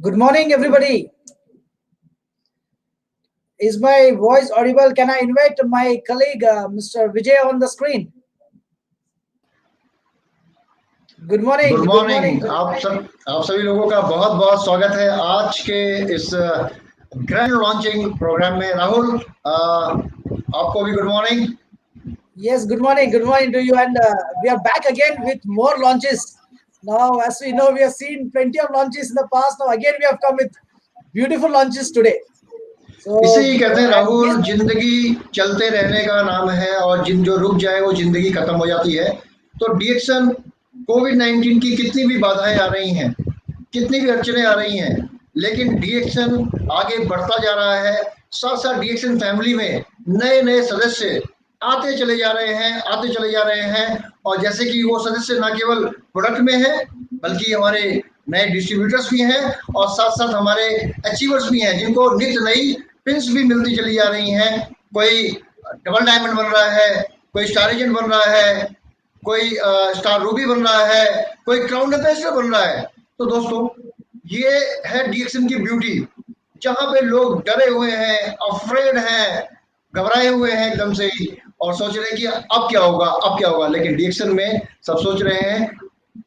Good morning, everybody. Is my voice audible? Can I invite my colleague, Mr. Vijay, on the screen? Good morning. Good morning. आप सभी लोगों का बहुत बहुत स्वागत है आज के इस ग्रैंड लॉन्चिंग प्रोग्राम में। राहुल, आपको भी good morning. Yes, good morning. Good morning to you. And we are back again with more launches. Now, as we know, we have seen plenty of launches in the past. Now, again, we have come with beautiful launches today. So, इसे ही कहते हैं राहुल, जिंदगी चलते रहने का नाम है और जो रुक जाए वो जिंदगी खत्म हो जाती है। तो डीएक्सन कोविड-19 की कितनी भी बाधाएं आ रही हैं, कितनी भी अड़चने आ रही हैं, लेकिन डीएक्सन आगे बढ़ता जा रहा है। साथ साथ डीएक्सन फैमिली में नए नए सदस्य आते चले जा रहे हैं और जैसे कि वो सदस्य न केवल प्रोडक्ट में है बल्कि हमारे नए डिस्ट्रीब्यूटर्स भी हैं और साथ साथ हमारे अचीवर्स भी हैं, जिनको नित्य नई पिन्स भी मिलती चली जा रही हैं। कोई डबल डायमंड बन रहा है, कोई स्टार एजेंट बन रहा है, कोई स्टार रूबी बन रहा है, कोई क्राउन एम्बेसडर बन रहा है। तो दोस्तों, ये है डीएक्सन की ब्यूटी, जहां पे लोग डरे हुए हैं, अफ्रेड हैं, घबराए हुए हैं एकदम से ही और सोच रहे हैं कि अब क्या होगा। लेकिन डीएक्सन में सब सोच रहे हैं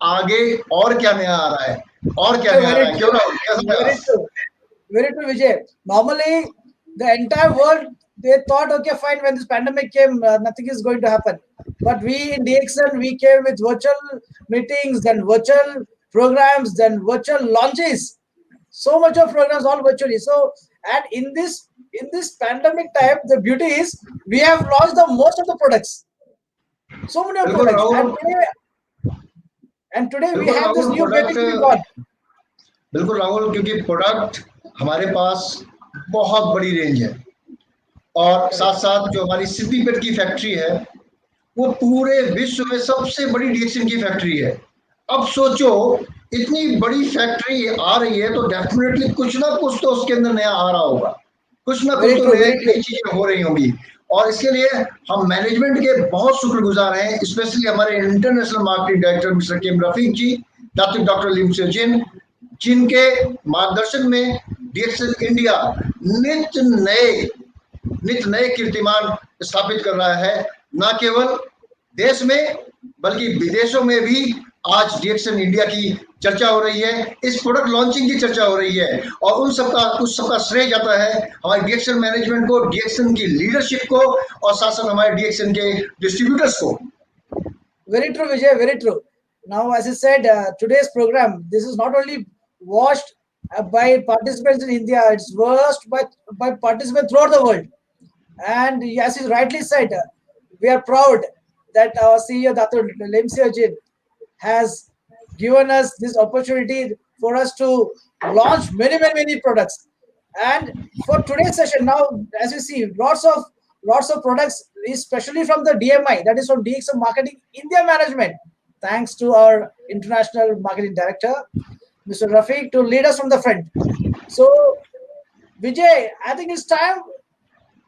आगे और क्या नया आ रहा है, और क्या नया आ रहा है। क्यों Rahul? Very true, Vijay. Normally, the entire world, they thought, okay, fine, when this pandemic came, nothing is going to happen. But we in DXN, we came with virtual meetings, then virtual programs, then virtual launches. So much of programs, all virtually. So, and in this pandemic time, the beauty is we have launched the most of the products. So many of products. And today we have this new baby to be born. बिल्कुल राहुल, क्योंकि product हमारे पास बहुत बड़ी range है और साथ साथ जो हमारी सिद्दीपेट की फैक्ट्री है वो पूरे विश्व में सबसे बड़ी डीएक्सन की फैक्ट्री है। अब सोचो, इतनी बड़ी फैक्ट्री आ रही है तो डेफिनेटली कुछ ना कुछ तो उसके अंदर नया आ रहा होगा, कुछ ना कुछ तो नई चीजें हो रही होंगी और इसके लिए हम मैनेजमेंट के बहुत शुक्रगुजार हैं, स्पेशली हमारे इंटरनेशनल मार्केटिंग डायरेक्टर मिस्टर केम रफीक जी, डॉक्टर लिमसियो जिन, जिनके मार्गदर्शन में डीएक्सन इंडिया नित्य नए कीर्तिमान स्थापित कर रहा है। न केवल देश में बल्कि विदेशों में भी आज डीएक्सन इंडिया की चर्चा हो रही है, इस प्रोडक्ट लॉन्चिंग की चर्चा हो रही है और उस सबका श्रेय जाता है हमारे डीएक्सन मैनेजमेंट को, डीएक्सन की लीडरशिप को और साथ साथ हमारे डीएक्सन के डिस्ट्रीब्यूटर्स को। Very true, Vijay, very true. Now, as I said, today's program, this is not only watched by participants in India, it's watched by participants throughout the world. And as you rightly said, we are proud that our CEO, Dr. Limseo Jin, has given us this opportunity for us to launch many products. And for today's session, now, as you see, lots of products, especially from the DMI, that is from DXM Marketing India Management, thanks to our international marketing director, Mr. Rafiq, to lead us from the front. So, Vijay, I think it's time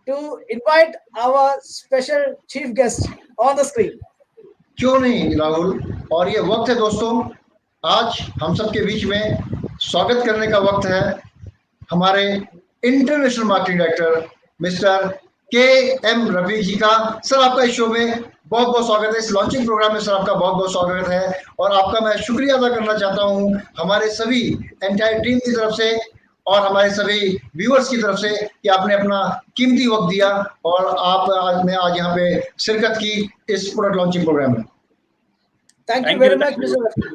to invite our special chief guest on the screen. क्यों नहीं राहुल, और ये वक्त है दोस्तों, आज हम सबके बीच में स्वागत करने का वक्त है हमारे इंटरनेशनल मार्केटिंग डायरेक्टर मिस्टर के.एम. रफीक जी का। सर, आपका इस शो में बहुत बहुत स्वागत है, इस लॉन्चिंग प्रोग्राम में सर आपका बहुत बहुत स्वागत है और आपका मैं शुक्रिया अदा करना चाहता हूं हमारे सभी एंटायर टीम की तरफ से और हमारे सभी व्यूअर्स की तरफ से कि आपने अपना कीमती वक्त दिया और आपने आज यहाँ पे शिरकत की इस प्रोडक्ट लॉन्चिंग प्रोग्राम में। Thank you very much, Mr. Rafiq.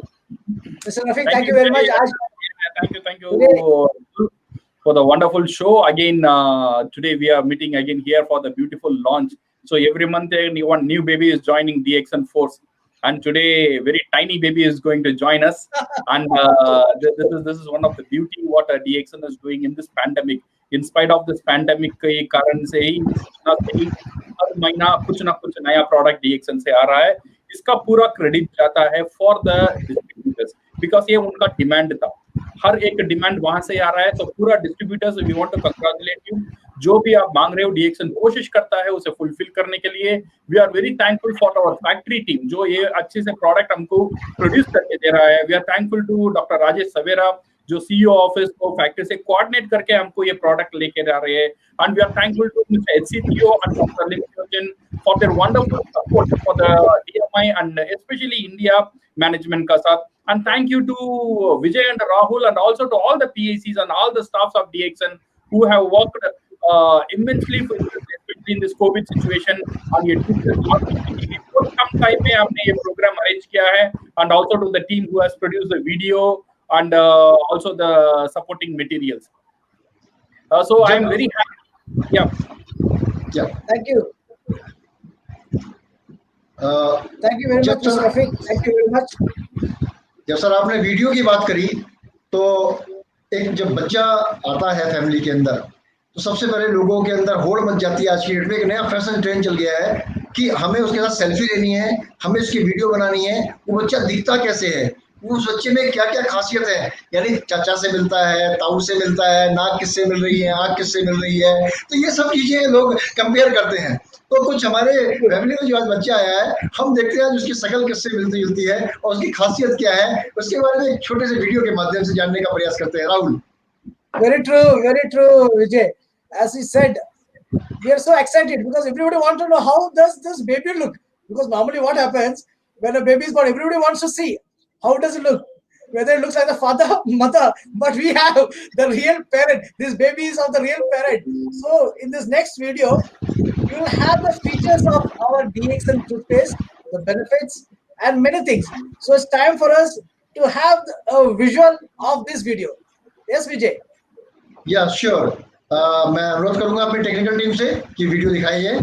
Mr. Rafiq, thank you very much. Thank you for the wonderful show. Again, today we are meeting again here for the beautiful launch. So every month one new baby is joining DXN Force, and today very tiny baby is going to join us. And this is one of the beauty what DXN is doing in this pandemic. In spite of this pandemic के कारण से ही हर महीना कुछ ना कुछ नया product DXN से आ रहा है। इसका पूरा क्रेडिट जाता है फॉर द डिस्ट्रीब्यूटर्स, बिकॉज ये उनका डिमांड था, हर एक डिमांड वहां से आ रहा है। तो पूरा distributors, we want to congratulate you, जो भी आप मांग रहे हो डीएक्सन कोशिश करता है उसे फुलफिल करने के लिए। We are very thankful for our factory team जो ये अच्छे से प्रोडक्ट हमको प्रोड्यूस करके दे रहा है। We are thankful to doctor Rajesh Savera जो सीईओ ऑफिस को फैक्ट्री से कोऑर्डिनेट करके हमको ये प्रोडक्ट लेके जा रहे हैं. And we are thankful to mister HCTO and Dr. Lim Hyojin for their wonderful support for the DMI and especially India management का साथ. And thank you to Vijay and Rahul and also to all the PACs and all the staffs of DXN who have worked immensely especially in this COVID situation. And ये बहुत कम time में हमने ये programme arrange किया है. And also to the team who has produced the video and also the supporting materials. So I am very happy. Yeah. Thank you. Thank you very much, Mr. Rafiq. Thank you very much. जब sir आपने video की बात करी तो एक जब बच्चा आता है फैमिली के अंदर तो सबसे पहले लोगों के अंदर होड़ मच जाती है. आज की डेट में एक नया फैशन ट्रेंड चल गया है कि हमें उसके साथ सेल्फी लेनी है, हमें उसकी वीडियो बनानी है. वो बच्चा दिखता कैसे है, उस बच्चे में क्या क्या खासियत है, यानी चाचा से मिलता है, ताऊ से मिलता है, नाक किससे मिल रही है, आँख किससे मिल रही है, तो ये सब चीजें लोग कंपेयर करते हैं. तो कुछ हमारे फैमिली में जो आज बच्चा आया है हम देखते हैं उसकी शक्ल किससे मिलती जुलती है और उसकी खासियत क्या है, उसके बारे में एक छोटे से वीडियो के माध्यम से जानने का प्रयास करते हैं. Rahul. Very true, Vijay. As he said, we are so excited because everybody wants to know how does this baby look. Because normally what happens when a baby is born, everybody wants to see how does it look, whether it looks like the father, mother, but we have the real parent. This baby is of the real parent. So in this next video, you will have the features of our DXN toothpaste, the benefits, and many things. So it's time for us to have a visual of this video. Yes, Vijay. Yeah, sure. मैं अनुरोध करूंगा अपनी technical team से कि video दिखाइए.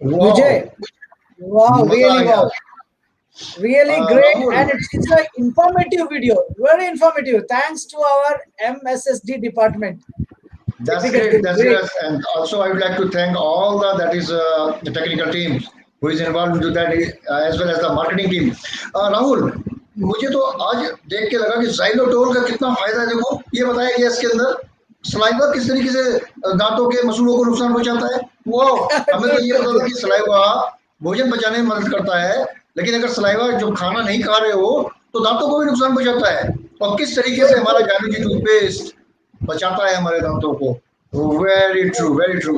Vijay, wow, really wow. Really great, Rahul. and it's an informative video, very informative. Thanks to our MSSD department. That's Technical great. team, That's great. great. And also, I would like to thank all the technical team who is involved into that, as well as the marketing team. Rahul, मुझे तो आज देख के लगा कि ज़ाइलोटोल का कितना फायदा है। देखो, ये बताया गया इसके अंदर सलाइवा किस तरीके से दांतों के मसूलों को नुकसान पहुंचाता है। वो हमें तो ये पता था कि सलाइवा भोजन पचाने में मदद करता है, लेकिन अगर सलाइवा जो खाना नहीं खा रहे हो तो दांतों को भी नुकसान पहुंचाता है। और किस तरीके से हमारा ज्ञानोजी टूथपेस्ट बचाता है हमारे दांतों को। Very true, very true.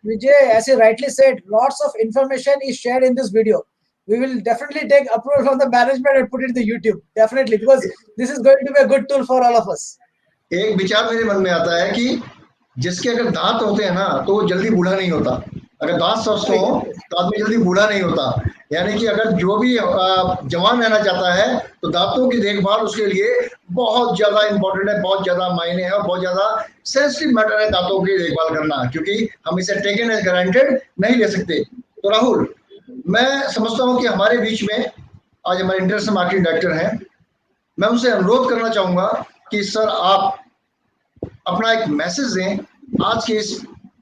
Vijay, as you rightly said, lots of information is shared in this video. We will definitely take approval from the management and put it in the YouTube. Definitely, because this is going to be a good tool for all of us. एक विचार मेरे मन में आता है कि जिसके अगर दांत होते हैं ना तो वो जल्दी बूढ़ा नहीं होता। अगर दांत स्वस्थ हो तो आदमी जल्दी बूढ़ा नहीं होता। यानी कि अगर जो भी जवान रहना चाहता है तो दांतों की देखभाल उसके लिए बहुत ज्यादा इंपॉर्टेंट है, बहुत ज्यादा मायने है और बहुत ज्यादा सेंसिटिव मैटर है दांतों की देखभाल करना, क्योंकि हम इसे टेकन एज ग्रांटेड नहीं ले सकते। तो राहुल, मैं समझता हूँ कि हमारे बीच में आज हमारे इंटरनेशनल मार्केटिंग डायरेक्टर हैं। मैं उनसे अनुरोध करना चाहूंगा कि सर आप अपना एक मैसेज दें आज के इस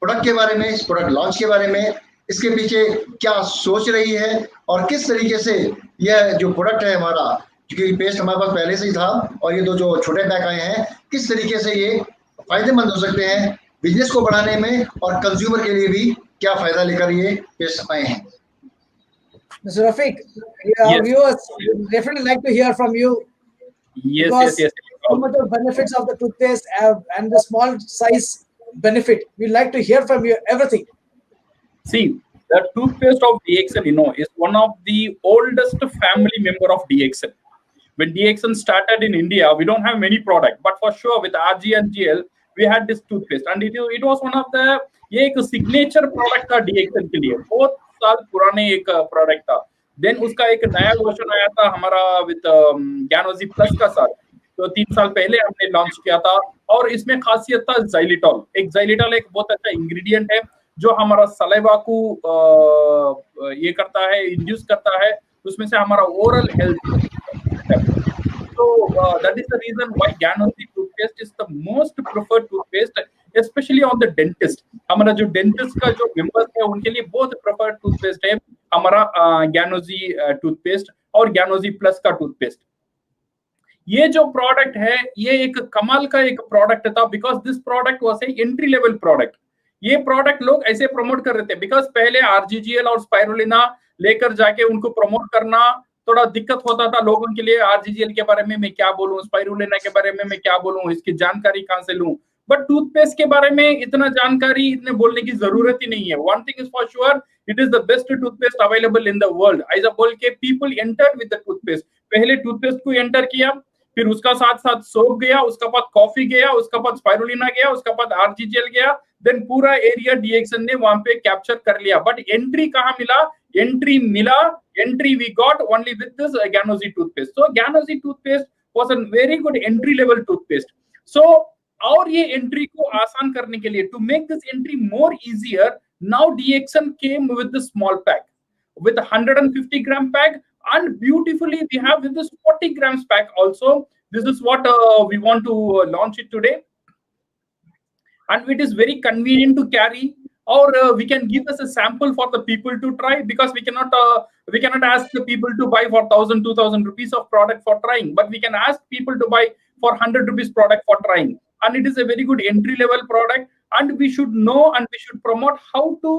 प्रोडक्ट के बारे में, इस प्रोडक्ट लॉन्च के बारे में, इसके पीछे क्या सोच रही है और किस तरीके से यह जो प्रोडक्ट है हमारा, क्योंकि पेस्ट हमारे पास पहले से ही था और ये दो जो छोटे पैक आए हैं, किस तरीके से ये फायदेमंद हो सकते हैं बिजनेस को बढ़ाने में और कंज्यूमर के लिए भी क्या फायदा लेकर ये पेस्ट आए हैं। Mr. Rafiq, our viewers definitely like to hear from you. Yes. So much of benefits of the toothpaste and the small size benefit. We'd like to hear from you everything. See, the toothpaste of DXN, is one of the oldest family member of DXN. When DXN started in India, we don't have many products, but for sure with RG and GL, we had this toothpaste, and it was one of the एक signature product था DXN के लिए। बहुत साल पुराने एक product था। Then उसका एक नया वर्जन आया था हमारा विद ज्ञानोजी प्लस का साथ, तो 3 साल पहले हमने लॉन्च किया था। और इसमें खासियत था ज़ाइलिटॉल। ज़ाइलिटॉल एक बहुत अच्छा इंग्रेडिएंट है जो हमारा सलाइवा को ये करता है, इंड्यूस करता है, उसमें से हमारा oral health. So that is the reason why Gyanozy toothpaste is the most preferred toothpaste, especially on the dentist. हमारा जो dentist का जो members है उनके लिए बहुत preferred toothpaste है हमारा Gyanozy toothpaste और Gyanozy Plus का toothpaste। ये जो product है ये एक कमाल का एक product था, because this product was a entry level product। ये product लोग ऐसे promote कर रहे थे because पहले RGGL और स्पाइरुलिना लेकर जाके उनको promote करना थोड़ा दिक्कत होता था लोगों के लिए। आरजीजीएल के बारे में मैं क्या बोलूं, स्पाइरुलिना के बारे में मैं क्या बोलूं, इसकी जानकारी कहां से लूं। बट टूथपेस्ट के बारे में इतना जानकारी, इतने बोलने की जरूरत ही नहीं है। One thing is for sure, it is the best toothpaste available in the world. ऐसा बोल के people entered with the toothpaste. पहले टूथपेस्ट को एंटर किया, फिर उसका साथ साथ सोप गया, उसका बाद कॉफी गया, उसका बाद स्पाइरुलिना गया, उसका बाद आरजीजीएल गया, देन पूरा एरिया डीएक्सन ने वहां पे कैप्चर कर लिया। बट एंट्री कहाँ मिला? Entry we got only with this Gyanozy toothpaste. So Gyanozy toothpaste was a very good entry level toothpaste. So और ये entry को आसान करने के लिए, to make this entry more easier, now DXN came with the small pack, with 150 gram pack, and beautifully we have with this 40 grams pack also. This is what we want to launch it today, and it is very convenient to carry. Or we can give us a sample for the people to try, because we cannot ask the people to buy for 1,000, 2,000 rupees of product for trying, but we can ask people to buy for 100 rupees product for trying. And it is a very good entry level product, and we should know and we should promote how to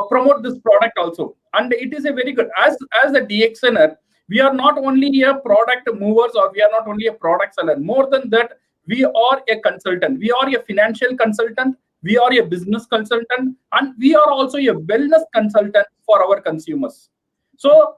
promote this product also. And it is a very good, as a DXNer, we are not only a product movers, or we are not only a product seller. More than that, we are a consultant. We are a financial consultant. We are a business consultant, and we are also a wellness consultant for our consumers. So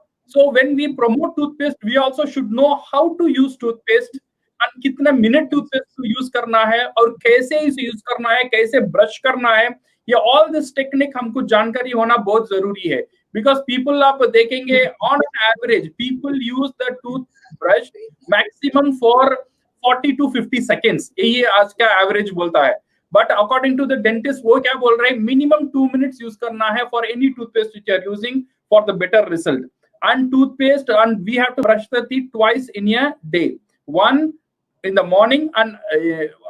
when we promote toothpaste, we also should know how to use toothpaste and कितने minute toothpaste को use करना है और कैसे इसे use करना है, कैसे brush करना है। ये all this technique हमको जानकारी होना बहुत जरूरी है, because people आप देखेंगे on average people use the toothbrush maximum for 40 to 50 seconds। ये आज का average बोलता है। But according to the dentist वो क्या बोल रहे हैं, मिनिमम 2 minutes यूज करना है for any toothpaste which are using for the better result. And toothpaste, and we have to brush the teeth twice in a day, one in the morning and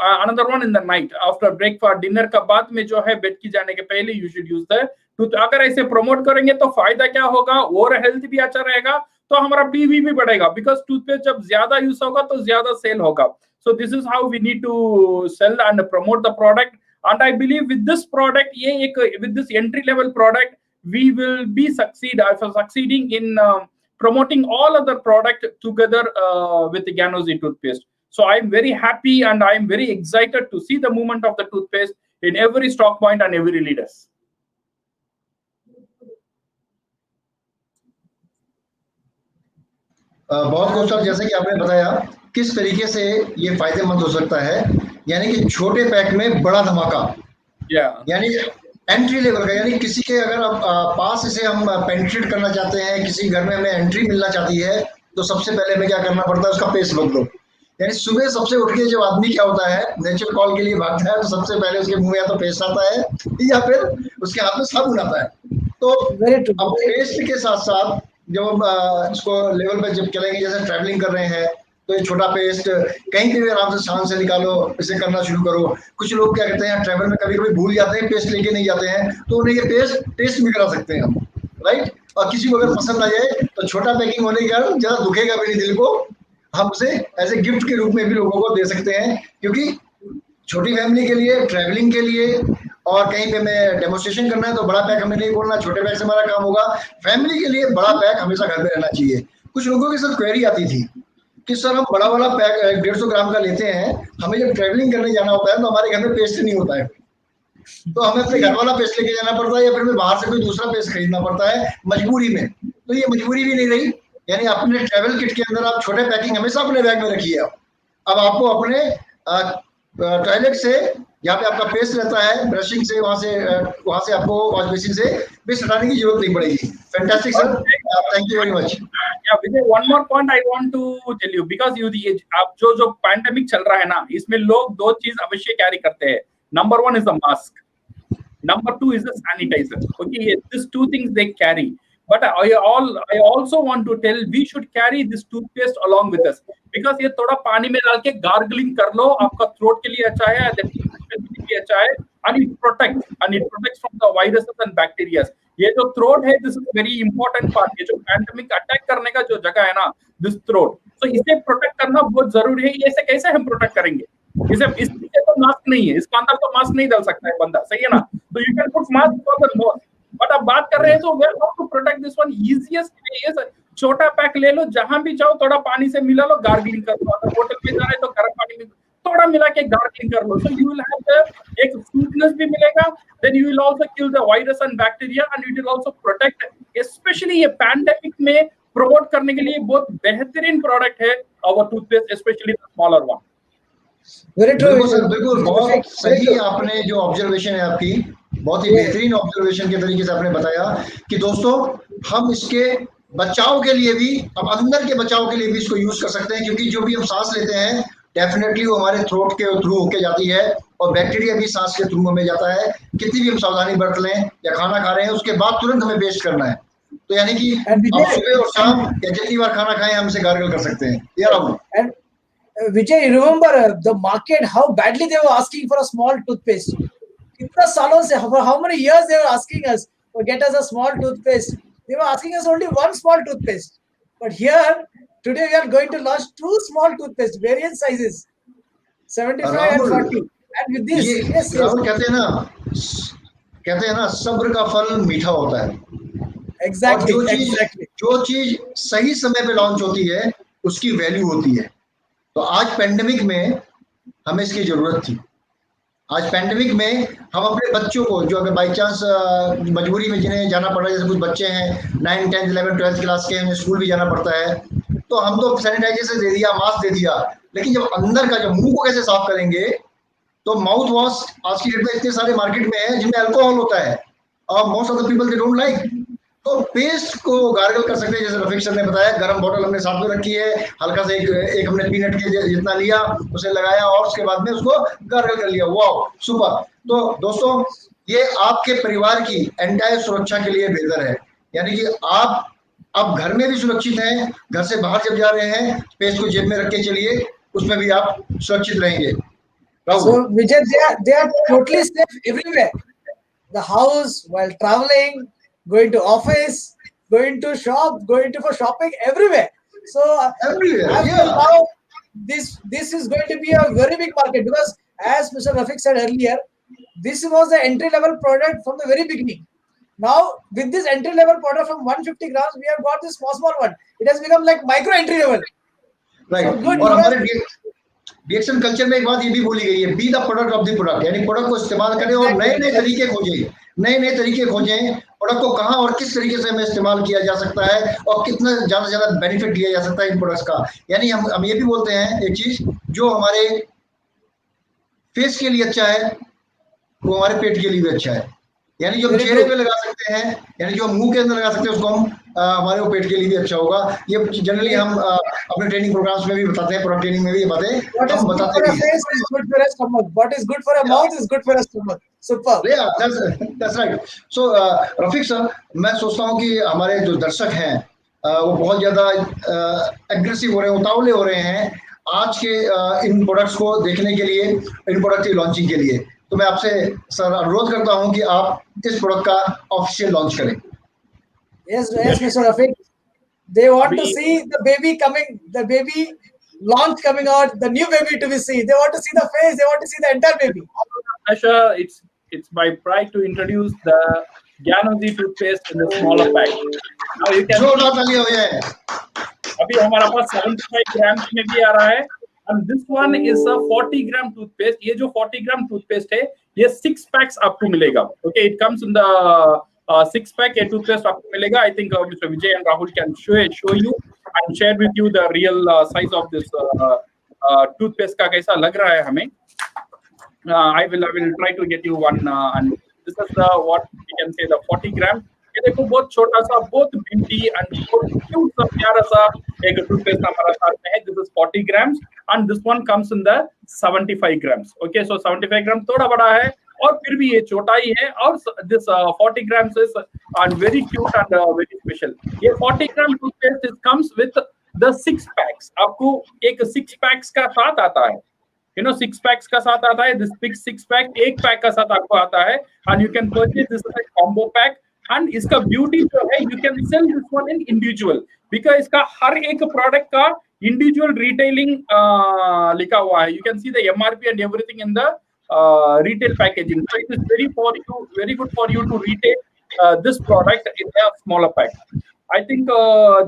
another one in the night after breakfast. Dinner का बाद में जो है bed की जाने के पहले you should use the tooth. अगर ऐसे प्रमोट करेंगे तो फायदा क्या होगा, और हेल्थ भी अच्छा रहेगा, तो हमारा पीवी भी बढ़ेगा, बिकॉज टूथपेस्ट जब ज्यादा यूज होगा तो ज्यादा सेल होगा. So this is how we need to sell and promote the product. And I believe with this product, with this entry level product, we will be succeeding in promoting all other product together with the Ganozy toothpaste. So I'm very happy and I'm very excited to see the movement of the toothpaste in every stock point and every leaders. बहुत खूब sir, जैसे कि आपने बताया किस तरीके से ये फायदेमंद हो सकता है, यानी कि छोटे पैक में बड़ा धमाका, यानी एंट्री लेवल का, यानी किसी के अगर आप पास इसे हम पेनिट्रेट करना चाहते हैं, किसी घर में हमें एंट्री मिलना चाहती है, तो सबसे पहले हमें क्या करना पड़ता है, उसका पेस्ट बदलो. यानी सुबह सबसे उठ के जब आदमी क्या होता है, नेचर कॉल के लिए भागता है, तो सबसे पहले उसके मुंह में या तो पेस्ट आता है या फिर उसके हाथ में साबुन आता है. तो अब पेस्ट के साथ साथ जब हम इसको लेवल पे जब चलेंगे, जैसे ट्रैवलिंग कर रहे हैं, तो ये छोटा पेस्ट कहीं पे भी आराम से शान से निकालो, इसे करना शुरू करो. कुछ लोग क्या करते हैं, ट्रैवल में कभी कभी भूल जाते हैं, पेस्ट लेके नहीं जाते हैं, तो उन्हें ये पेस्ट टेस्ट भी करा सकते हैं हम, राइट. और किसी को अगर पसंद आ जाए तो छोटा पैकिंग होने के कारण ज्यादा दुखेगा भी नहीं दिल को, हम उसे एज ए गिफ्ट के रूप में भी लोगों को दे सकते हैं. क्योंकि छोटी फैमिली के लिए, ट्रैवलिंग के लिए, और कहीं पे हमें डेमोन्स्ट्रेशन करना है तो बड़ा पैक हमें नहीं खोलना, छोटे पैक से हमारा काम होगा. फैमिली के लिए बड़ा पैक हमेशा घर में रहना चाहिए. कुछ लोगों के साथ क्वेरी आती थी कि सर हम बड़ा वाला पैक 150 ग्राम का लेते हैं, हमें जब ट्रैवलिंग करने जाना होता है तो हमारे घर में पेस्ट नहीं होता है, तो हमें अपने घर वाला पेस्ट लेके जाना पड़ता है, या फिर हमें बाहर से कोई दूसरा पेस्ट खरीदना पड़ता है मजबूरी में. तो ये मजबूरी भी नहीं रही, यानी अपने ट्रैवल किट के अंदर आप छोटे पैकिंग हमेशा अपने बैग में रखिए. अब आपको अपने टॉयलेट से, जहाँ पे आपका पेस्ट रहता है, ब्रशिंग से, वहां से आपको वॉश बेसिन से पेस्ट हटाने की जरूरत नहीं पड़ेगी. Fantastic sir, thank you very much. Vijay, one more point I want to tell you, because आप जो पैंडेमिक चल रहा है ना, इसमें लोग दो चीज अवश्य कैरी करते हैं. Number 1 is the mask, number 2 is the sanitizer. Okay, these two things they carry. But I also want to tell, we should carry this toothpaste along with us, because ये थोड़ा पानी में डाल के गार्गलिंग कर लो, आपका थ्रोट के लिए अच्छा है, अच्छा है, and it protects from the viruses and bacteria. ये जो थ्रोट है, this is very important part. ये जो पैंडेमिक अटैक करने का जो जगह है ना, दिस थ्रोट, तो इसे प्रोटेक्ट करना बहुत जरूरी है. इसे कैसे हम प्रोटेक्ट करेंगे, इसके तो मास्क नहीं है, इसके अंदर तो मास्क नहीं डाल सकता है बंदा, सही है ना. तो you can put mask for the nose, but अब बात कर रहे हैं तो where how to protect this one. Easiest way is छोटा पैक ले लो, जहां भी जाओ थोड़ा पानी से मिला लो, गार्गलिंग कर लो. अगर होटल में जा रहे तो गर्म पानी में थोड़ा मिला के गार्गलिंग कर लो. सो यू विल हैव एक स्वीटनेस भी मिलेगा, then you will also kill the virus and bacteria, and it will also protect. Specially ये पैंडेमिक में प्रमोट करने के लिए बहुत बेहतरीन प्रोडक्ट है our toothpaste, specially the smaller one. बिल्कुल सर, बिल्कुल, बहुत सही आपने जो ऑब्जर्वेशन है आपकी, बहुत ही बेहतरीन ऑब्जर्वेशन के तरीके से आपने बताया कि दोस्तों हम इसके बचाव के लिए भी, अब अंदर के बचाव के लिए भी इसको यूज कर सकते हैं. क्योंकि जो भी हम सांस लेते हैं डेफिनेटली वो हमारे थ्रोट के थ्रू होके जाती है, और बैक्टीरिया भी सांस के थ्रू हमें जाता है. कितनी भी हम सावधानी बरत लें, या खाना खा रहे हैं उसके बाद तुरंत हमें वेस्ट करना है, तो यानी कि आप सुबह और शाम या जितनी बार खाना खाएं हम इसे गार्गल कर सकते हैं. या Rahul, Vijay, you remember the market, how badly they were asking for a small toothpaste. कितना सालों से, how many years they were asking us to get us a small toothpaste. They were asking us only one small toothpaste. But here, today we are going to launch 2 small toothpaste, variant sizes, 75 and 40. And with this, yes, Rahul कहते हैं ना, सब्र का फल मीठा होता है. Exactly. जो चीज सही समय पे लॉन्च होती है उसकी वैल्यू होती है. तो आज पैंडेमिक में हमें इसकी जरूरत थी. आज पैंडेमिक में हम अपने बच्चों को, जो अगर बाई चांस मजबूरी में जिन्हें जाना पड़ रहा है, जैसे कुछ बच्चे हैं 9, 10, 11, 12 क्लास के, उन्हें स्कूल भी जाना पड़ता है, तो हम तो सैनिटाइजर दे दिया, मास्क दे दिया, लेकिन जब अंदर का, जब मुंह को कैसे साफ करेंगे, तो माउथ वॉश आज की डेट में इतने सारे मार्केट में है जिनमें अल्कोहल होता है, और most of the people they don't like. तो पेस्ट को गार्गल कर सकते हैं, जैसे रफीक सर ने बताया, गर्म बोतल हमने साथ में रखी है, हल्का सा एक हमने पीनट के जितना लिया, उसे लगाया और उसके बाद में उसको गार्गल कर लिया। वाह, सुपर। तो दोस्तों, ये आपके परिवार की एंटायर सुरक्षा के लिए बेहतर है, यानी कि आप अब घर में भी सुरक्षित हैं, घर से बाहर जब जा रहे हैं पेस्ट को जेब में रख के चलिए, उसमें भी आप सुरक्षित रहेंगे। So Vijay, they are totally safe everywhere. The house, while traveling, going to office, going to shop, going to for shopping, everywhere. So Everywhere, I feel yeah. now this is going to be a very big market, because as Mr. Rafiq said earlier, this was the entry level product from the very beginning. Now with this entry level product from 150 grams, we have got this small one. It has become like micro entry level. Right. So good. और हमारे reaction culture में एक बात ये भी बोली गई है, be the product of the product, यानी प्रोडक्ट को इस्तेमाल करें और नए नए तरीके खोजें, नए तरीके खोजें, प्रोडक्ट को कहाँ और किस तरीके से हमें इस्तेमाल किया जा सकता है और कितना ज्यादा से ज्यादा बेनिफिट लिया जा सकता है इन प्रोडक्ट्स का। यानी हम ये भी बोलते हैं एक चीज, जो हमारे फेस के लिए अच्छा है वो हमारे पेट के लिए भी अच्छा है, यानी जो हम चेहरे पे लगा सकते हैं, यानी जो हम मुंह के अंदर लगा सकते हैं, उसको हम हमारे वो पेट के लिए भी अच्छा होगा। ये जनरली हम अपने ट्रेनिंग प्रोग्राम्स में भी बताते हैं, प्रोडक्ट ट्रेनिंग में भी ये बातें हम बताते हैं। Face is good for a stomach. What is good for a mouth is good for a stomach. Super. Yeah, that's right. So Rafiq sir, मैं सोचता हूँ कि हमारे जो दर्शक हैं वो बहुत ज्यादा एग्रेसिव हो रहे हैं, उतावले हो रहे हैं आज के इन प्रोडक्ट्स को देखने के लिए, इन प्रोडक्ट की लॉन्चिंग के लिए। तो मैं आपसे सर अनुरोध करता हूं कि आप इस प्रोडक्ट का ऑफिशियल लॉन्च करें। Yes, Mr. Rafiq. They want to see the baby coming, the baby launch coming out, the new baby to be seen. They want to see the face. They want to see the entire baby. Asha, it's my pride to introduce the Gyanozi toothpaste in the smaller pack. Now you can. जो ताली हो जाए। अभी हमारा पास 75 ग्राम में भी आ रहा है, and this one is a 40 gram toothpaste. ये जो 40 gram toothpaste है, ये 6 packs आपको मिलेगा. Okay, it comes in the 6 pack ये toothpaste आपको मिलेगा. I think Mr. Vijay and Rahul can show you and share with you the real size of this toothpaste का कैसा लग रहा है हमें. I will try to get you one and this is the what we can say the 40 gram. ये देखो बहुत छोटा सा, बहुत ब्यूटी एंड बहुत क्यूट सा प्यारा सा एक टूथपेस्ट हमारा साथ में है. This is 40 grams and this one comes in the 75 grams. Okay, so 75 grams थोड़ा बड़ा है और फिर भी ये छोटा ही है, और this 40 grams is very cute and very special. ये 40 gram toothpaste it comes with the 6 packs. आपको एक 6 packs का साथ आता है, you know 6 packs का साथ आता है. this big 6 pack एक पैक का साथ आपको आता है and you can purchase this as a combo pack. and इसका ब्यूटी जो है, you can sell this one in individual because इसका हर एक प्रोडक्ट का इंडिविजुअल रिटेलिंग लिखा हुआ है. you can see the MRP and everything in the retail packaging. So it is very good for you to retail this product in a smaller pack. I think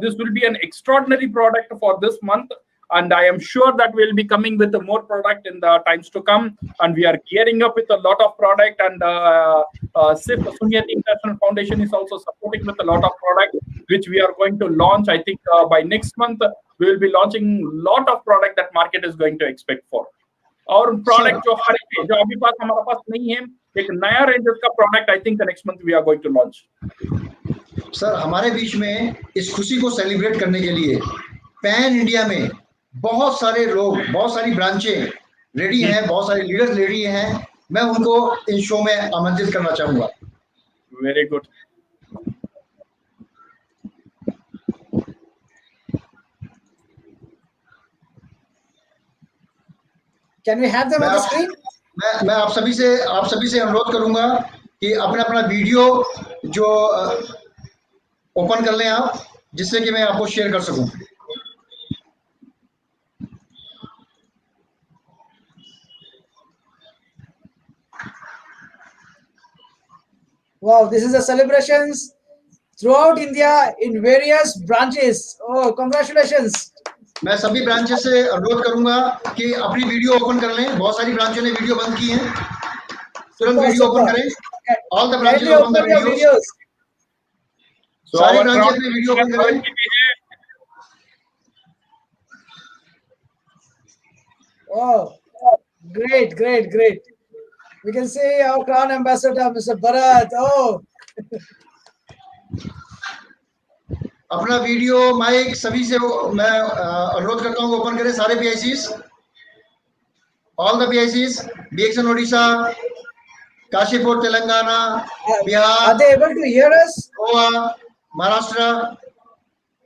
this will be an extraordinary product for this month, and I am sure that we'll be coming with more product in the times to come. And we are gearing up with a lot of product, and SIF Sunyati International Foundation is also supporting with a lot of product which we are going to launch. I think by next month we will be launching lot of product that market is going to expect for. और product जो हर एक जो अभी पास हमारे पास नहीं है, एक नया रेंज का product I think next month we are going to launch. Sir हमारे बीच में इस खुशी को सेलिब्रेट करने के लिए पैन इंडिया में बहुत सारे लोग, बहुत सारी ब्रांचें रेडी हैं, बहुत सारे लीडर्स रेडी हैं. मैं उनको इन शो में आमंत्रित करना चाहूंगा. Very good. Can we have them on the screen? मैं आप सभी से अनुरोध करूंगा कि अपना अपना वीडियो जो ओपन कर लें आप, जिससे कि मैं आपको शेयर कर सकूं. Wow, this is the celebrations throughout India in various branches. Oh, congratulations. मैं सभी ब्रांचेस से अनुरोध करूंगा कि अपनी वीडियो ओपन कर लें. बहुत सारी ब्रांचों ने वीडियो बंद की हैं, तुरंत वीडियो ओपन करें. All the branches open the videos. सारी ब्रांचेस में वीडियो ओपन करें. Oh, great. We can see our crown ambassador, Mr. Bharat. Oh. अपना वीडियो माइक सभी से मैं अनुरोध करता हूँ ओपन करें सारे PICs, all the PICs, DXN Odisha, Kashipur Telangana, Are Bihar, they able to hear us? Goa, Maharashtra,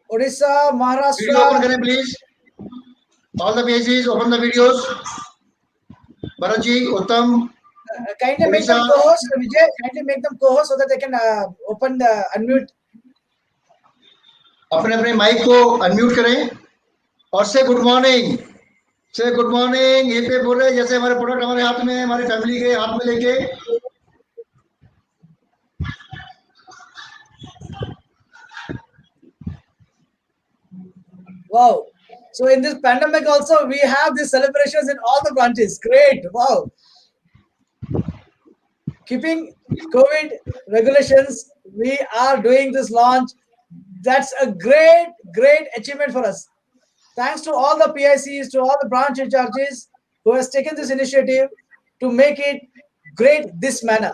Odisha, video open Maharashtra. करें please, all the PICs open the videos. Bharat ji, Uttam, Kindly make them Odisha. co-host, Vijay. Kindly make them co-host so that they can open the unmute. अपने अपने mic को unmute करें और से good morning, से good morning. ये पे बोल रहे हैं जैसे हमारे प्रोडक्ट हमारे हाथ में है, हमारी फैमिली के हाथ में लेके। Wow. So in this pandemic also, we have these celebrations in all the branches. Great. Wow. Keeping COVID regulations, we are doing this launch. That's a great, great achievement for us. Thanks to all the PICs, to all the branch in charges who has taken this initiative to make it great this manner.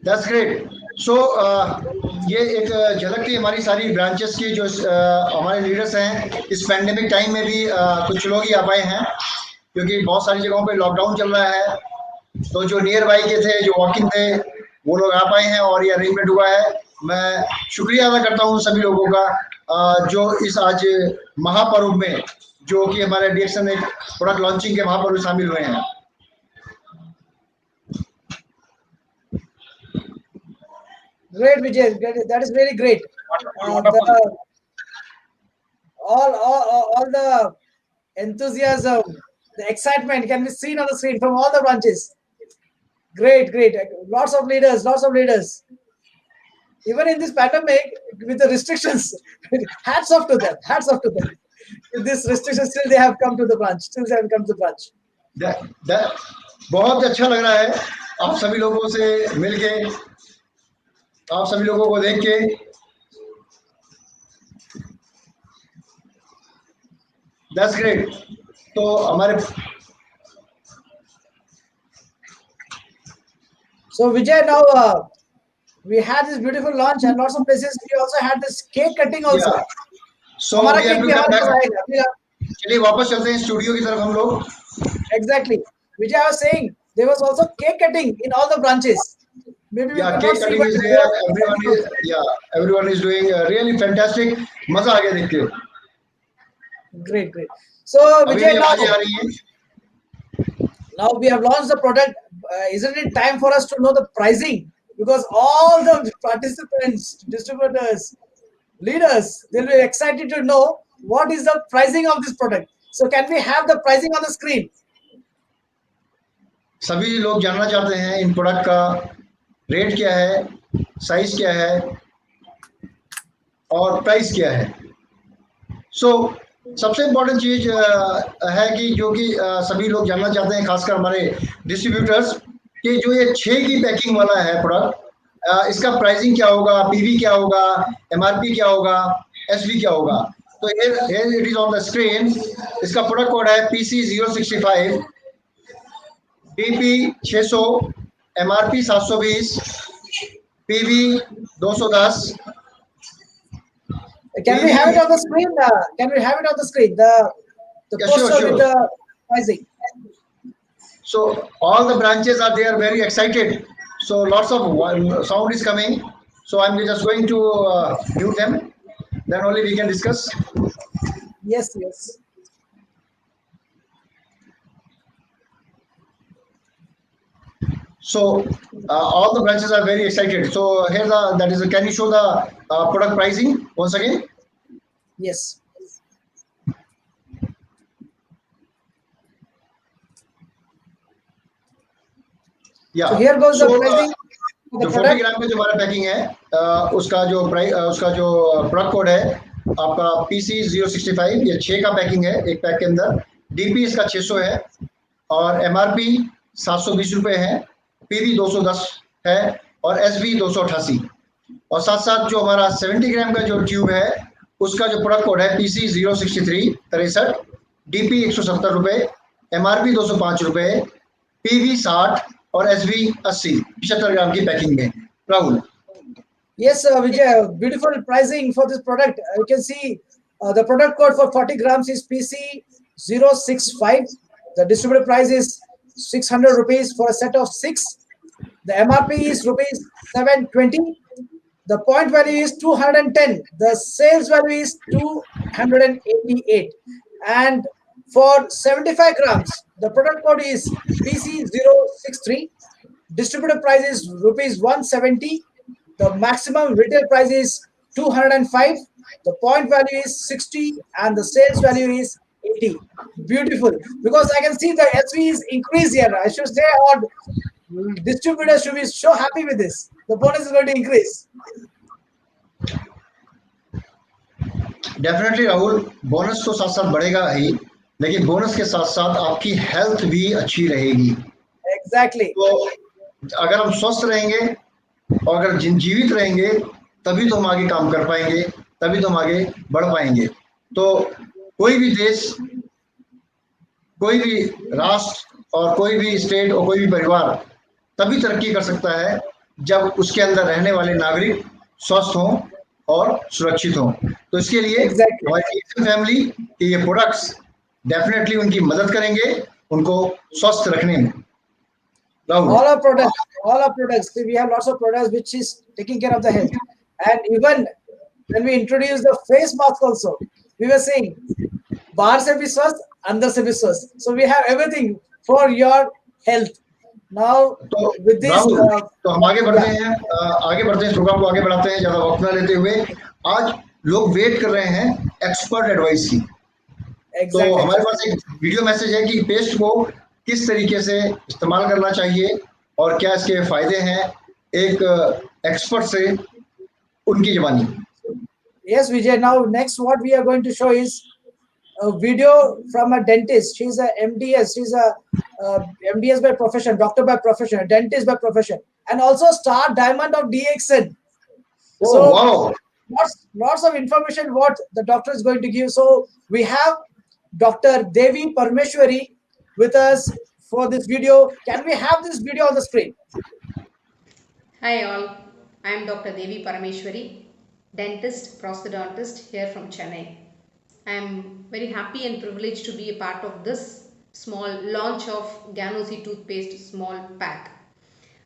That's great. So ये एक झलक थी हमारी सारी branches की, जो हमारे leaders हैं। इस पैंडेमिक टाइम में भी कुछ लोग ही आ पाए हैं, क्योंकि बहुत सारी जगहों पे लॉकडाउन चल रहा है। तो जो नियर बाई के थे, जो वॉकिंग थे, वो लोग आ पाए हैं और ये अरेंजमेंट हुआ है। मैं शुक्रिया अदा करता हूँ सभी लोगों का जो इस आज महापर्व में, जो कि हमारे DXN एक प्रोडक्ट लॉन्चिंग के महापर्व में शामिल हुए हैं। Great, Vijay. That is very great. Wonderful. All the enthusiasm, the excitement can be seen on the screen from all the branches. Great, great. Lots of leaders, lots of leaders. Even in this pandemic, with the restrictions, hats off to them. Hats off to them. With this restriction, still they have come to the branch. Still they have come to the branch. बहुत अच्छा लग रहा है आप सभी लोगों से मिलके, आप सभी लोगों को देख के। That's great. तो हमारे So Vijay, now we had this beautiful launch and lots of places. We also had this cake cutting also. सो हमारा cake भी हमारे पास आएगा। चलिए वापस चलते हैं स्टूडियो की तरफ हम लोग। Exactly. Vijay, I was saying there was also cake cutting in all the branches. Maybe we Yeah, could cake not see, cutting but is it there. was Everyone is doing really fantastic. मजा आ गया देख के। great, great. So अभी Vijay, भी आवाजें आ रही हैं। now we have launched the product. Isn't it time for us to know the pricing? Because all the participants, distributors, leaders, they'll be excited to know what is the pricing of this product. So can we have the pricing on the screen? सभी लोग जानना चाहते हैं इन product का rate क्या है, size क्या है और प्राइस क्या है। सो सबसे इम्पोर्टेंट चीज है कि जो कि सभी लोग जानना चाहते हैं, खासकर हमारे डिस्ट्रीब्यूटर्स, कि जो ये 6 की पैकिंग वाला है प्रोडक्ट, इसका प्राइसिंग क्या होगा, पीवी क्या होगा, MRP क्या होगा, SV क्या होगा। तो here it is on the screen। इसका प्रोडक्ट कोड है PC065, DP 600, MRP 720, PV 210। Can we have it on the screen? Can we have it on the screen? The Yeah, poster sure. with the pricing. So all the branches are there, very excited. So lots of sound is coming. So I'm just going to mute them. Then only we can discuss. Yes, yes. So all the branches are very excited. So here that is. Can you show the product pricing once again? Yes. Yeah. So here goes the pricing. जो 40 ग्राम का जो हमारा packing है, उसका जो price, उसका जो product code है आपका PC065। ये 6 का पैकिंग है एक पैक के अंदर। DP इसका 600 है और MRP 720 रुपये है, PV 210 है और SV 288। और साथ साथ जो हमारा 70 ग्राम का जो ट्यूब है, उसका जो प्रोडक्ट कोड है PC063 63, DP 170 रुपये, MRP 205 रुपये, PV 60 और SV 80, 75 ग्राम की पैकिंग में। Rahul. Yes, Vijay, beautiful pricing for this product. You can see the product code for 40 grams is PC065. The distributor price is 600 rupees for a set of 6. The MRP is rupees 720. The point value is 210. The sales value is 288. And for 75 grams, the product code is PC063. Distributor price is rupees 170. The maximum retail price is 205. The point value is 60 and the sales value is 80. Beautiful. Because I can see the SV is increased here. I should say our distributors should be so happy with this. The bonus is going to increase. Definitely Rahul, bonus तो साथ साथ बढ़ेगा ही, लेकिन bonus के साथ साथ आपकी health भी अच्छी रहेगी. Exactly. तो अगर हम स्वस्थ रहेंगे और अगर जीवित रहेंगे तभी तो हम आगे काम कर पाएंगे, तभी तो हम आगे बढ़ पाएंगे. तो कोई भी देश, कोई भी राष्ट्र और कोई भी स्टेट और कोई भी परिवार तभी तरक्की कर सकता है जब उसके अंदर रहने वाले नागरिक स्वस्थ हों और सुरक्षित हों. तो इसके लिए हमारी फैमिली के ये प्रोडक्ट्स डेफिनेटली उनकी मदद करेंगे उनको स्वस्थ रखने में. All our products, we have lots of products which is taking care of the health. And even when we introduce the face mask also, we were saying, बाहर से भी स्वस्थ, अंदर से भी स्वस्थ. So we have everything for your health. Now with this, तो हम आगे बढ़ते हैं, प्रोग्राम को आगे बढ़ाते हैं ज्यादा वक्त न लेते हुए. आज लोग वेट कर रहे हैं एक्सपर्ट एडवाइस की. तो हमारे पास एक वीडियो मैसेज है कि पेस्ट को किस तरीके से इस्तेमाल करना चाहिए और क्या इसके फायदे हैं, एक एक्सपर्ट से उनकी ज़बानी. Yes, Vijay. Now next what we are going to show is a video from a dentist. She's a MDS. She's a MDS by profession, doctor by profession, dentist by profession, and also star diamond of DXN. Oh, so wow. Lots of information what the doctor is going to give. So we have Dr. Devi Parmeshwari with us for this video. Can we have this video on the screen? Hi all, I am Dr. Devi Parameshwari, dentist, prosthodontist here from Chennai. I am very happy and privileged to be a part of this small launch of Ganosi toothpaste small pack.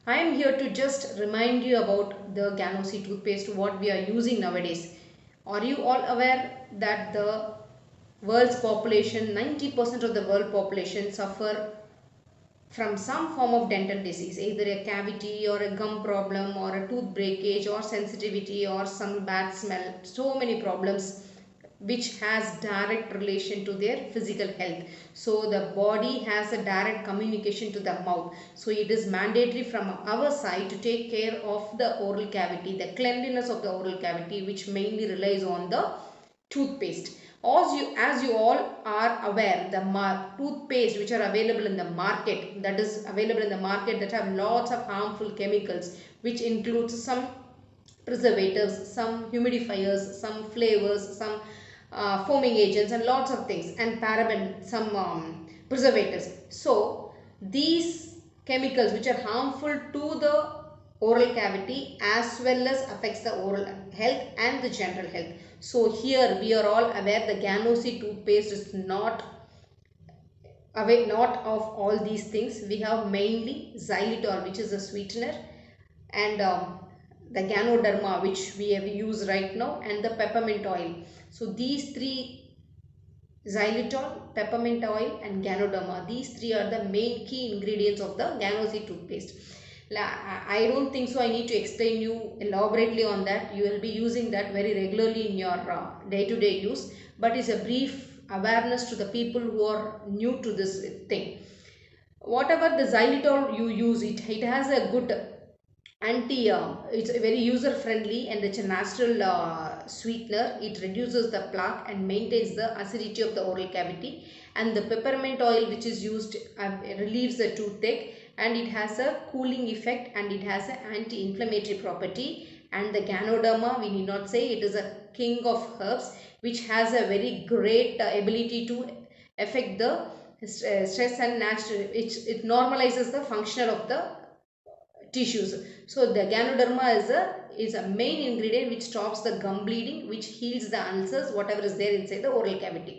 I am here to just remind you about the Ganosi toothpaste, what we are using nowadays. Are you all aware that the world's population, 90% of the world population suffer from some form of dental disease, either a cavity or a gum problem or a tooth breakage or sensitivity or some bad smell, so many problems which has direct relation to their physical health. So the body has a direct communication to the mouth. So it is mandatory from our side to take care of the oral cavity, the cleanliness of the oral cavity, which mainly relies on the toothpaste. As you all are aware, the toothpaste which are available in the market, that have lots of harmful chemicals, which includes some preservatives, some humidifiers, some flavors, some foaming agents and lots of things, and paraben, some preservatives. So these chemicals which are harmful to the oral cavity as well as affects the oral health and the general health. So here we are all aware the Ganosi toothpaste is not of all these things. We have mainly xylitol, which is a sweetener, and the Ganoderma, which we have used right now, and the peppermint oil. So these three, xylitol, peppermint oil and Ganoderma, these three are the main key ingredients of the Ganosi toothpaste. I don't think so I need to explain you elaborately on that. You will be using that very regularly in your day-to-day use, but it's a brief awareness to the people who are new to this thing. Whatever the xylitol you use, it has a good it's very user friendly and it's a natural sweetener. It reduces the plaque and maintains the acidity of the oral cavity. And the peppermint oil which is used relieves the toothache, and it has a cooling effect and it has an anti-inflammatory property. And the Ganoderma, we need not say, it is a king of herbs which has a very great ability to affect the stress and natural, it normalizes the function of the tissues. So the Ganoderma is a main ingredient which stops the gum bleeding, which heals the ulcers, whatever is there inside the oral cavity.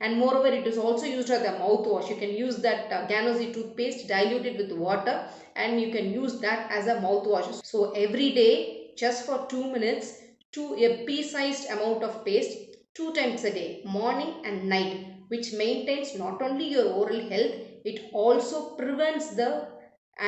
And moreover, it is also used as a mouthwash. You can use that Ganozy toothpaste diluted with water, and you can use that as a mouthwash. So every day, just for 2 minutes, to a pea-sized amount of paste 2 times a day, morning and night, which maintains not only your oral health, it also prevents the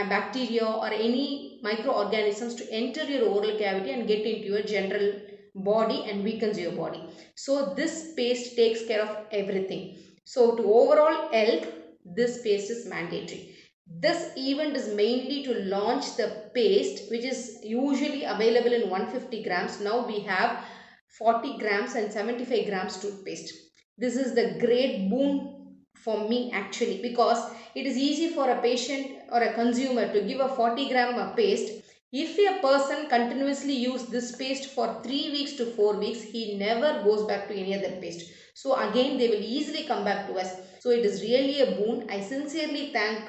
bacteria or any microorganisms to enter your oral cavity and get into your general body and weakens your body. So this paste takes care of everything. So to overall health, this paste is mandatory. This event is mainly to launch the paste, which is usually available in 150 grams. Now we have 40 grams and 75 grams toothpaste. This is the great boon for me actually, because it is easy for a patient or a consumer to give a 40-gram paste. If a person continuously use this paste for 3 weeks to 4 weeks, he never goes back to any other paste. So again, they will easily come back to us. So it is really a boon. I sincerely thank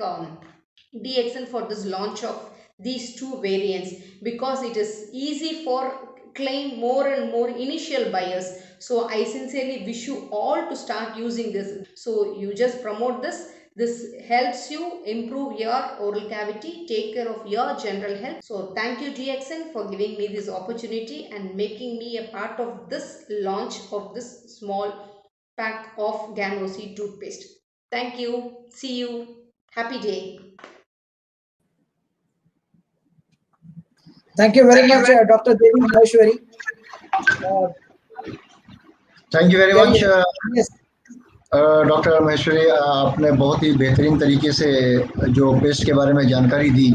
DXN for this launch of these two variants, because it is easy for claim more and more initial buyers. So I sincerely wish you all to start using this. So you just promote this. This helps you improve your oral cavity, take care of your general health. So thank you DXN for giving me this opportunity and making me a part of this launch of this small pack of Ganozy toothpaste. Thank you. See you. Happy day. Thank you very much, Dr. Devi Maheshwari. Thank you very much Yes. Doctor Maheshwari, आपने बहुत ही बेहतरीन तरीके से जो paste के बारे में जानकारी दी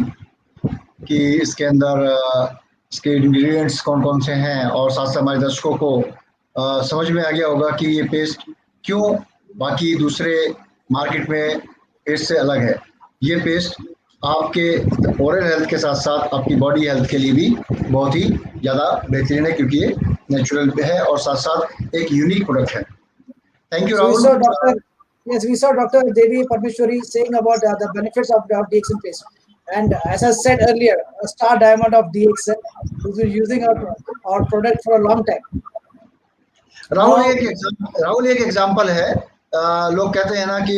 कि इसके अंदर इसके इंग्रेडिएंट्स कौन कौन से हैं, और साथ साथ हमारे दर्शकों को समझ में आ गया होगा कि ये पेस्ट क्यों बाकी दूसरे मार्केट में पेस्ट से अलग है। ये पेस्ट आपके ओरल हेल्थ के साथ साथ आपकी बॉडी हेल्थ के लिए भी बहुत ही ज़्यादा बेहतरीन है, क्योंकि ये नेचुरल है और साथ साथ एक यूनिक प्रोडक्ट है। Thank you Rahul. We saw Dr. Devi Parmeshwari saying about the benefits of DXN paste. And as I said earlier, a star diamond of DXN, who's been using our product for a long time. Rahul एक example है। लोग कहते हैं ना कि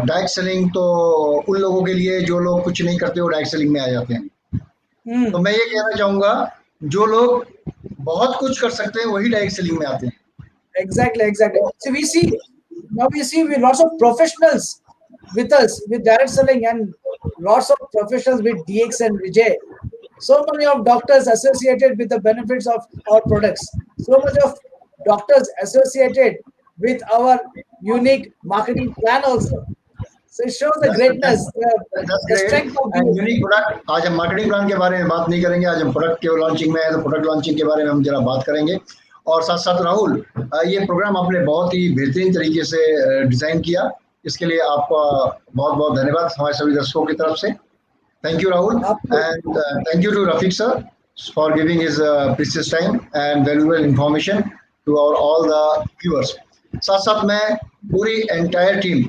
direct selling तो उन लोगों के लिए जो लोग कुछ नहीं करते वो डायरेक्ट सेलिंग में आ जाते हैं। तो मैं ये कहना चाहूंगा, जो लोग बहुत कुछ कर सकते हैं वही डायरेक्ट सेलिंग में आते हैं। Exactly. So we see lots of professionals with us with direct selling, and lots of professionals with DXN Vijay. So many of doctors associated with the benefits of our products. So much of doctors associated with our unique marketing plan also. So it shows the greatness, the strength of the unique product. आज हम marketing plan के बारे में बात नहीं करेंगे, आज हम प्रोडक्ट के लॉन्चिंग में है, तो प्रोडक्ट लॉन्चिंग के बारे में हम जरा बात करेंगे। और साथ साथ राहुल, ये प्रोग्राम आपने बहुत ही बेहतरीन तरीके से डिजाइन किया, इसके लिए आपका बहुत बहुत धन्यवाद हमारे सभी दर्शकों की तरफ से। Thank you Rahul, and thank you to Rafiq sir for giving his precious time and valuable information to our all the viewers. साथ साथ मैं पूरी एंटायर टीम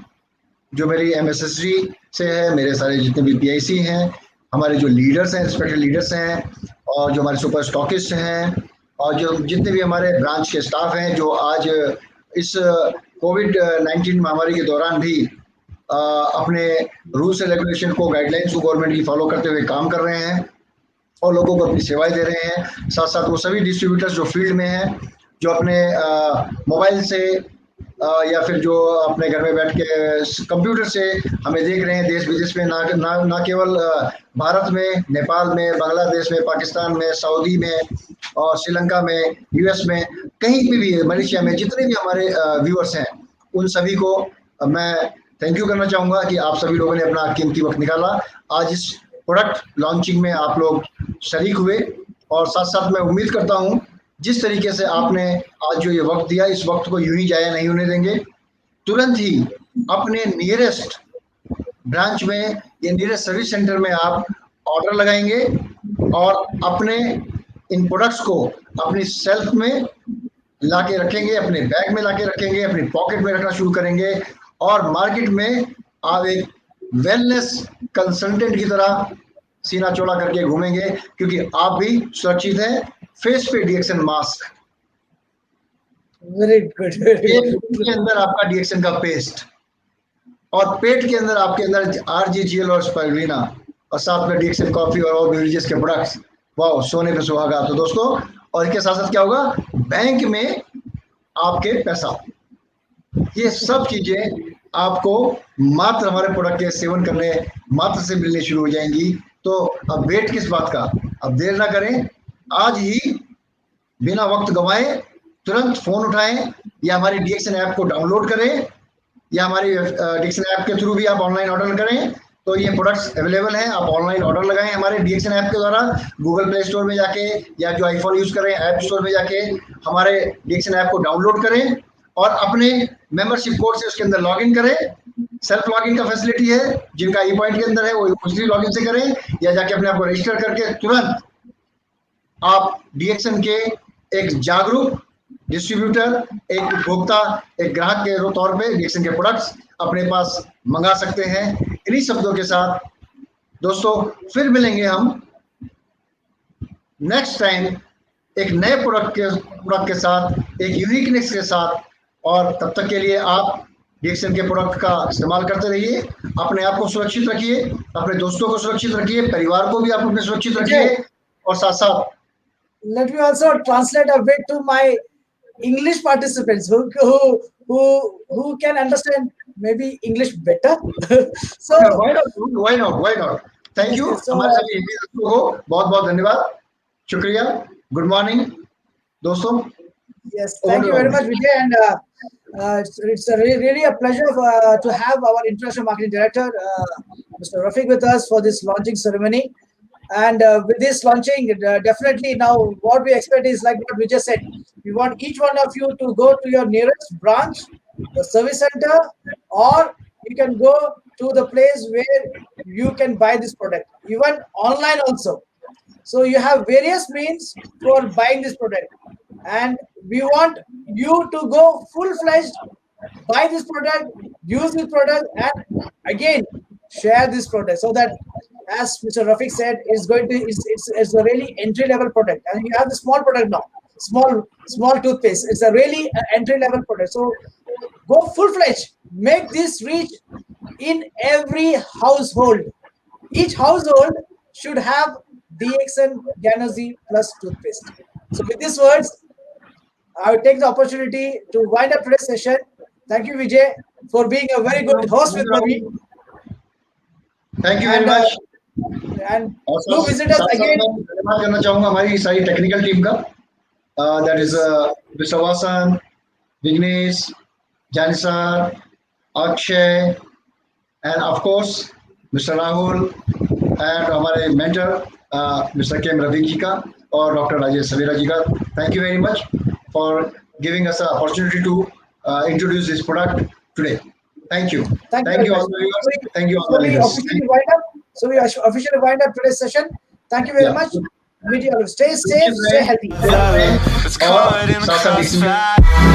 जो मेरी MSSG से है, मेरे सारे जितने भी PIC हैं, हमारे जो लीडर्स हैं, स्पेशल लीडर्स हैं, और जो हमारे सुपर स्टॉकिस्ट हैं, और जो जितने भी हमारे ब्रांच के स्टाफ हैं, जो आज इस कोविड-19 महामारी के दौरान भी अपने रूल्स एंड रेगुलेशन को, गाइडलाइंस को गवर्नमेंट की फॉलो करते हुए काम कर रहे हैं और लोगों को अपनी सेवाएं दे रहे हैं। साथ साथ वो सभी डिस्ट्रीब्यूटर्स जो फील्ड में हैं, जो अपने मोबाइल से या फिर जो अपने घर में बैठ के कंप्यूटर से हमें देख रहे हैं, देश विदेश में, ना केवल भारत में, नेपाल में, बांग्लादेश में, पाकिस्तान में, सऊदी में और श्रीलंका में, US में, कहीं पे भी, मलेशिया में, जितने भी हमारे व्यूअर्स हैं, उन सभी को मैं थैंक यू करना चाहूँगा कि आप सभी लोगों ने अपना कीमती वक्त निकाला। आज इस प्रोडक्ट लॉन्चिंग में आप लोग शरीक हुए, और साथ साथ मैं उम्मीद करता हूँ जिस तरीके से आपने आज जो ये वक्त दिया, इस वक्त को यूं ही जाया नहीं होने देंगे। तुरंत ही अपने नियरेस्ट ब्रांच में या नियरेस्ट सर्विस सेंटर में आप ऑर्डर लगाएंगे और अपने इन प्रोडक्ट्स को अपनी सेल्फ में लाके रखेंगे, अपने बैग में लाके रखेंगे, अपनी पॉकेट में रखना शुरू करेंगे, और मार्केट में आप एक वेलनेस कंसल्टेंट की तरह सीना चौड़ा करके घूमेंगे, क्योंकि आप भी सुरक्षित हैं। फेस पे डीएक्सन मास्क, Very good. Very एक good. के अंदर आपका डीएक्सन का पेस्ट, और पेट के अंदर आपके अंदर आरजीजीएल और स्पाइरुलिना, और साथ में डीएक्सन कॉफी और बेवरेजेस के प्रोडक्ट्स। वाह, सोने पे सुहागा। तो दोस्तों, और इसके साथ साथ क्या होगा, बैंक में आपके पैसा, ये सब चीजें आपको मात्र हमारे प्रोडक्ट के सेवन करने मात्र से मिलने शुरू हो जाएंगी। तो अब वेट किस बात का, अब देर ना करें, आज ही बिना वक्त गंवाए तुरंत फोन उठाएं, या हमारी डीएक्सन ऐप को डाउनलोड करें, या हमारी डीएक्सन ऐप के थ्रू भी आप ऑनलाइन ऑर्डर करें। तो ये प्रोडक्ट्स अवेलेबल हैं, आप ऑनलाइन ऑर्डर लगाएं हमारे डीएक्सन ऐप के द्वारा, गूगल प्ले स्टोर में जाके, या जो आईफोन यूज करें ऐप स्टोर में जाके हमारे डीएक्सन ऐप को डाउनलोड करें, और अपने मेंबरशिप कोड से उसके अंदर लॉगिन करें। सेल्फ लॉगिन का फैसिलिटी है, जिनका ई पॉइंट के अंदर है वो उसी लॉगिन से करें, या जाके अपने आप को रजिस्टर करके तुरंत आप डीएक्सन के एक जागरूक डिस्ट्रीब्यूटर, एक उपभोक्ता, एक ग्राहक के तौर पे डीएक्सन के प्रोडक्ट्स अपने पास मंगा सकते हैं। इन्हीं शब्दों के साथ दोस्तों फिर मिलेंगे हम नेक्स्ट टाइम एक नए प्रोडक्ट के साथ, एक यूनिकनेस के साथ, और तब तक के लिए आप डीएक्सन के प्रोडक्ट का इस्तेमाल करते रहिए, अपने आप को सुरक्षित रखिए, अपने दोस्तों को सुरक्षित रखिए, परिवार को भी आप अपने सुरक्षित रखिए, और साथ साथ Let me also translate a bit to my English participants who can understand maybe English better. So why not? Thank you. So, हमारे सभी हिंदी दोस्तों को बहुत बहुत धन्यवाद, शुक्रिया। गुड मॉर्निंग दोस्तों। yes, thank you very much, Vijay, and it's really a pleasure to have our international marketing director, Mr. Rafiq, with us for this launching ceremony. And with this launching, definitely now what we expect is like what we just said. We want each one of you to go to your nearest branch, the service center, or you can go to the place where you can buy this product, even online also. So you have various means for buying this product, and we want you to go full-fledged, buy this product, use this product, and again share this product, so that, as Mr. Rafiq said, it's a really entry-level product, and you have the small product now, small toothpaste. It's a really entry-level product. So go full-fledged, make this reach in every household. Each household should have DXN Ganozy Plus toothpaste. So with these words, I will take the opportunity to wind up today's session. Thank you, Vijay, for being a very good host with me. Thank you very much. And do visit us again. धन्यवाद करना चाहूंगा हमारी सारी technical team का, that is mister Vasan, Vighnesh, Janisar, Akshay, and of course mister Rahul, and हमारे mentor mister K Rafiq ji का, और doctor Rajesh Savera ji का। Thank you very much for giving us a opportunity to introduce this product today. Thank you. Thank you all the viewers. Thank you all the listeners. So we officially wind up today's session. Thank you very much. Stay safe, stay healthy. और साथ साथ